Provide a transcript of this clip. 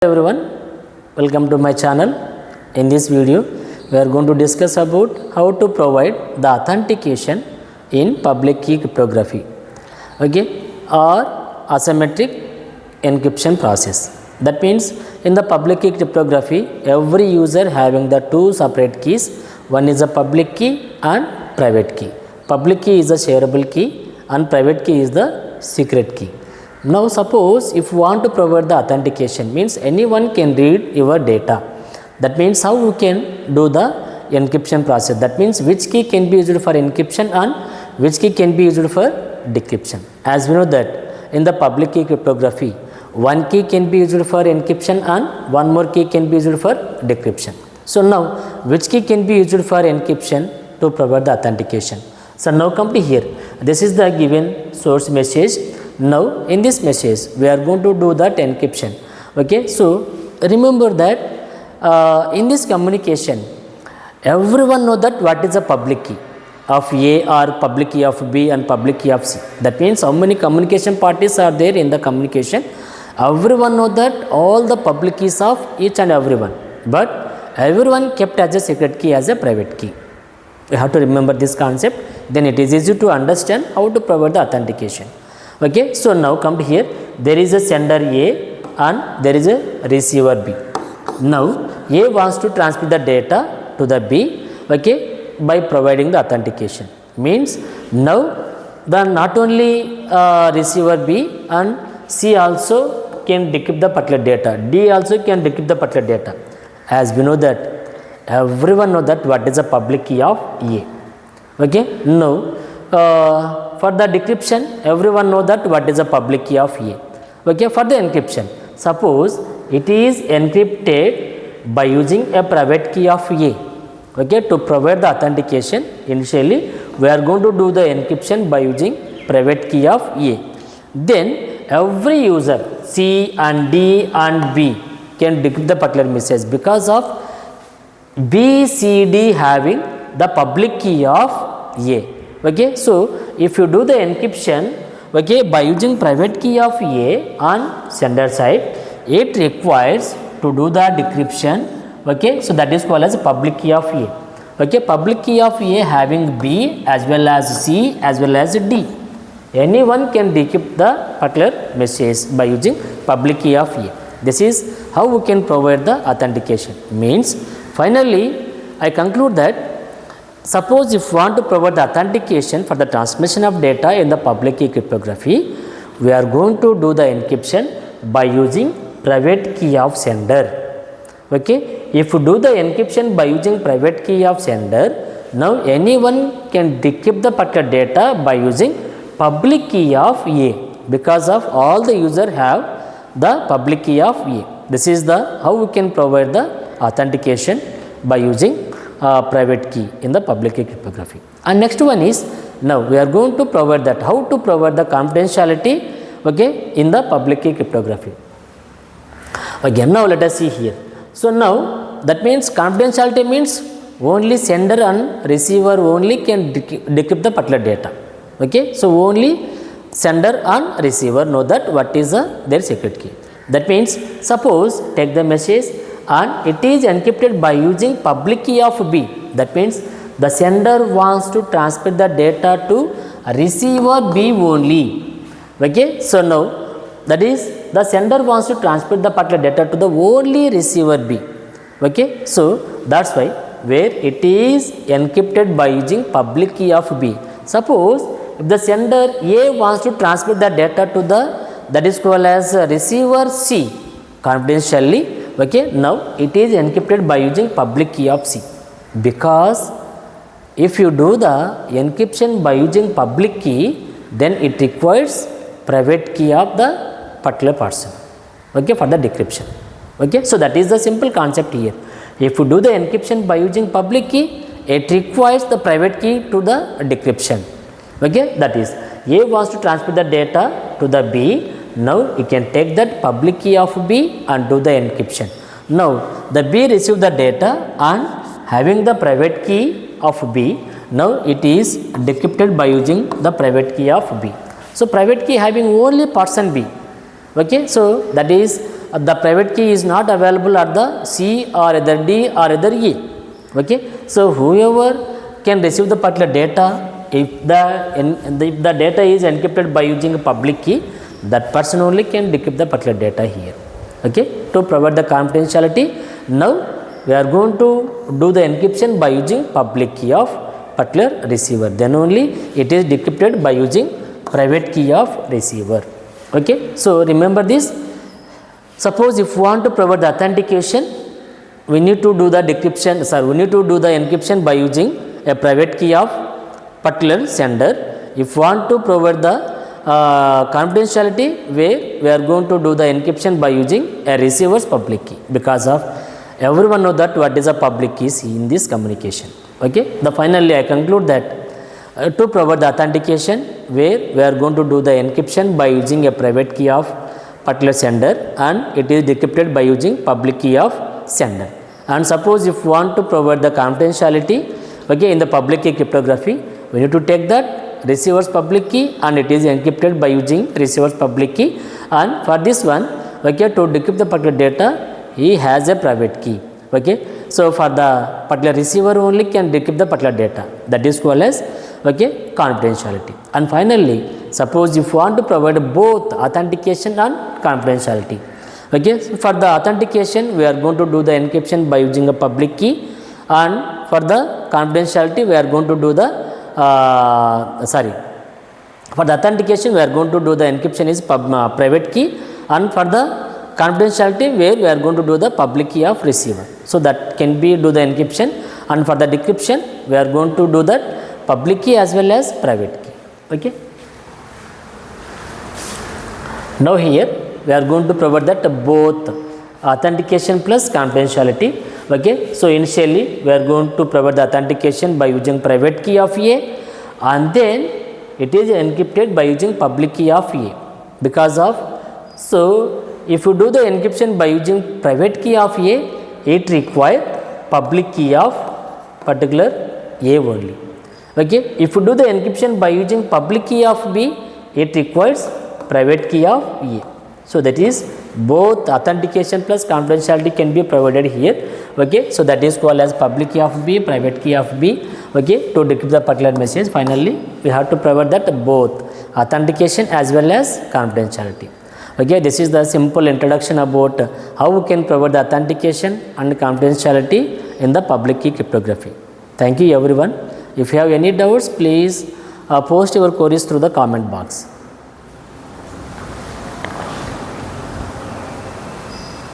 Hello everyone, welcome to my channel. In this video we are going to discuss about how to provide the authentication in public key cryptography, okay, or asymmetric encryption process. That means in the public key cryptography every user having the two separate keys. One is a public key and private key. Public key is a shareable key and private key is the secret key. Now suppose if you want to provide the authentication, means anyone can read your data. That means how you can do the encryption process. That means which key can be used for encryption and which key can be used for decryption. As we know that in the public key cryptography, one key can be used for encryption and one more key can be used for decryption. So now which key can be used for encryption to provide the authentication? So now come to here. This is the given source message. Now in this message we are going to do that encryption. Okay, so remember that in this communication everyone know that what is a public key of A or public key of B and public key of C. That means how many communication parties are there in the communication. Everyone know that all the public keys of each and everyone, but everyone kept as a secret key as a private key. You have to remember this concept, then it is easy to understand how to provide the authentication. Okay, so now come to here, there is a sender A and there is a receiver B. Now A wants to transmit the data to the B, okay, by providing the authentication. Means now the not only receiver B and C also can decrypt the particular data, D also can decrypt the particular data. As we know that everyone know that what is the public key of A. Okay, now for the decryption everyone know that what is the public key of A. Okay, for the encryption, suppose it is encrypted by using a private key of A. Okay, to provide the authentication initially we are going to do the encryption by using private key of A. Then every user C and D and B can decrypt the particular message because of B, C, D having the public key of A. Okay, so if you do the encryption, okay, by using private key of A on sender side, it requires to do the decryption. Okay, so that is called as public key of A. Okay, public key of A having B as well as C as well as D. Anyone can decrypt the particular message by using public key of A. This is how we can provide the authentication. Means finally I conclude that suppose if you want to provide the authentication for the transmission of data in the public key cryptography, we are going to do the encryption by using private key of sender. Okay, if you do the encryption by using private key of sender, now anyone can decrypt the particular data by using public key of A because of all the user have the public key of A. This is the how we can provide the authentication by using private key in the public key cryptography. And next one is, now we are going to provide that how to provide the confidentiality, okay, in the public key cryptography. Again, now let us see here. So now that means confidentiality means only sender and receiver only can decrypt the particular data. Okay, so only sender and receiver know that what is their secret key. That means suppose take the message and it is encrypted by using public key of B. That means the sender wants to transmit the data to receiver B only. Okay, so now that is the sender wants to transmit the particular data to the only receiver B. Okay, so that's why where it is encrypted by using public key of B. Suppose if the sender A wants to transmit the data to the that is called as receiver C confidentially. Okay, now it is encrypted by using public key of C, because if you do the encryption by using public key, then it requires private key of the particular person, okay, for the decryption. Okay, so that is the simple concept here. If you do the encryption by using public key, it requires the private key to the decryption. Okay, that is A wants to transmit the data to the B. Now you can take that public key of B and do the encryption. Now the B received the data and having the private key of B, now it is decrypted by using the private key of B. So private key having only person B. Okay, so that is the private key is not available at the C or either D or either E. Okay. So whoever can receive the particular data, if the data is encrypted by using a public key, that person only can decrypt the particular data here. Okay. To provide the confidentiality, now we are going to do the encryption by using public key of particular receiver. Then only it is decrypted by using private key of receiver. Okay. So remember this. Suppose if we want to provide the authentication, we need to do the decryption. We need to do the encryption by using a private key of particular sender. If we want to provide the confidentiality, where we are going to do the encryption by using a receiver's public key, because of everyone know that what is a public keys in this communication. Okay. Finally I conclude that to provide the authentication, where we are going to do the encryption by using a private key of particular sender, and it is decrypted by using public key of sender. And suppose if we want to provide the confidentiality, okay, in the public key cryptography, we need to take that receiver's public key and it is encrypted by using receiver's public key, and for this one, okay, to decrypt the particular data, he has a private key. Okay. So for the particular receiver only can decrypt the particular data, that is called as, okay, confidentiality. And finally, suppose if you want to provide both authentication and confidentiality. Okay. So for the authentication, we are going to do the encryption by using a public key, and for the confidentiality, we are going to do the for the authentication, we are going to do the encryption is private key, and for the confidentiality, where we are going to do the public key of receiver. So that can be do the encryption, and for the decryption, we are going to do that public key as well as private key. Okay. Now here we are going to provide that both authentication plus confidentiality. Okay. So initially we are going to provide the authentication by using private key of A, and then it is encrypted by using public key of A, because of, so if you do the encryption by using private key of A, it requires public key of particular A only. Okay. If you do the encryption by using public key of B, it requires private key of A. So that is both authentication plus confidentiality can be provided here. Okay. So that is called as public key of B, private key of B. Okay. To decrypt the particular message, finally we have to provide that both authentication as well as confidentiality. Okay. This is the simple introduction about how we can provide the authentication and confidentiality in the public key cryptography. Thank you everyone. If you have any doubts, please post your queries through the comment box.